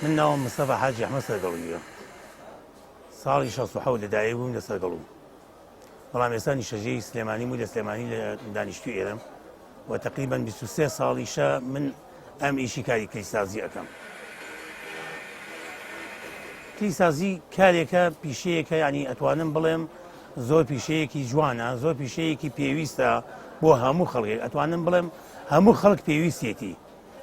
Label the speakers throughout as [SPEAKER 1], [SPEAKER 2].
[SPEAKER 1] من ناوم مصطفى حاجی احمد سەرگەڵویە ساڵی 1970 لەدایک بووم لە سەرگەڵوو بەڵام ئێستا نیشتەجێی سلێمانی بوو لە سلێمانی لە دانیشتوی ئێرەم و تقریبا 23 ساڵیشە من ئەم ئیشی کاری کلیسازی ئەەکەم. کلیسازی کارێکە پیشەیەکە ینی ئەتوانم بڵێم زۆر پیشەیەکی جوانە زۆر پیشەیەکی پێویستە بۆ هەموو خەڵک ئەتوانم بڵێم هەموو خەڵک پێویستێتی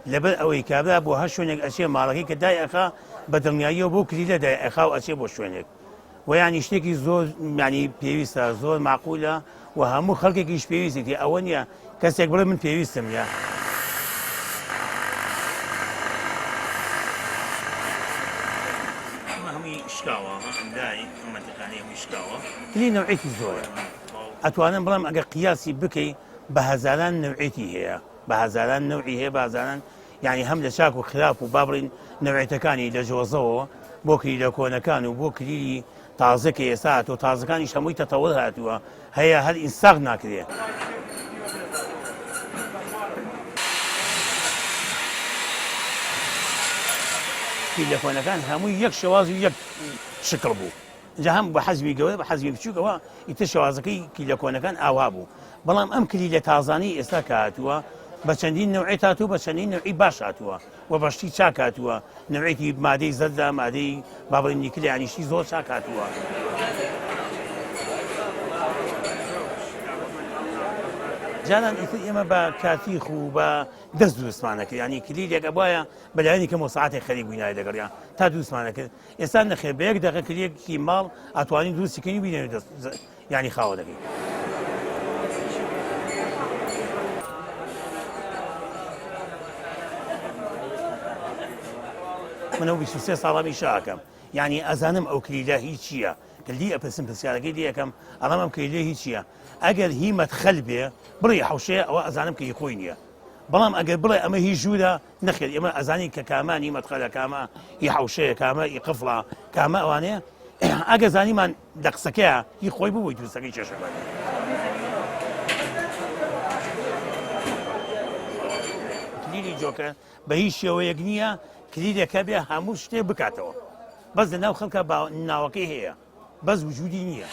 [SPEAKER 1] لەبەر ئەوەی کابرا بۆ هەر شوێنێک ئەچێ ماڵەکەی کە دایەخا بە دڵنیاییەوە بۆ کلیلە دایەخا و ئەچێ بۆ شوێنێک و ینی شتێکی زۆر ینی پێویستە زۆر معقولە و هەموو خەڵکێکیش پێویستی ئەوە نییە کەسێک بڵێ من پێویستم نیە. کلی نەوعێتی زۆرە ئەتوانم بڵێم ئەگەر قیاسی بکەی بە هەزاران نەوعێتی هەیە بە هەزاران نەوعی هەیە بە هەزاران ینی هەم لە چاک و خراپ و با بڵین نەوعێتەکانی لە جۆزەوە بۆ کلیلە کۆنەکان و بۆ کلیلی تازەکە ئێستا هاتووە تازەکانیش هەمووی تەتەوڵ هاتووە هەیە هەر ئینساغ ناکرێ. کلیلە کۆنەکان هەمووی یەک شێواز و یەک شکڵ بوو اینجا هەم بە حەزمی گەورە بە حەزمی بچووکەوە ئیتر شێوازەکەی کلیلە کۆنەکان ئاوا بوو بەڵام ئەم کلیلە تازانی ئێستا کە هاتووە بە چەندین نەوعێت هاتووە بە چەندین نەوعی باش هاتووە و بەشتی چاک هاتووە نەوعێتی مادەی زەردا مادەی با بڵێن نیکل یانیشتی زۆر چاک هاتووە. جاران ئیتر ئێمە بە کاتیخ و بە دەست دروستمانەکرد ینی کلیلێک ئەبایە بەلایەنی کە مۆساعەتێک خەریک بووینای لەگەڵیان تا دروستمانەکرد ئێستا نەخێر بە یەک دەقیقە کلیلێکی ماڵ ئەتوانین دروستیکردنی بینێ ینی خاوە دەکەین. منەوە 23 ساڵامی شاکەم ینی ئەزانم ئەو کلیلە هیچ چییە کلی ئەپرسم پرسیارەکەی دیەکەم ئەڵام ئەم کلیلە هیچ چییە ئەگەر هیمەت خەل بێ بڵێ حوشەیە ئەوە ئەزانم کە هی خۆی نییە بەڵام ئەگەر بڵێ ئەمە هی ژوورە نەخێت ئێمە ئەزانی کە کامان هیمەت خەلە کامە هی حوشەیە کامە هی قفڵە کامە ئەوانەیە ئەگە زانیمان لە قسەکەیە هی خۆی ببووی دروستەکەی چێشەبات. کلیلی جۆکە بە هیچ شێوەیەک نییە کلیلێکە بێ هەموو شتێ بکاتەوە بەس لە ناو خەڵکە ناوەکەی هەیە بەس وجودی نییە.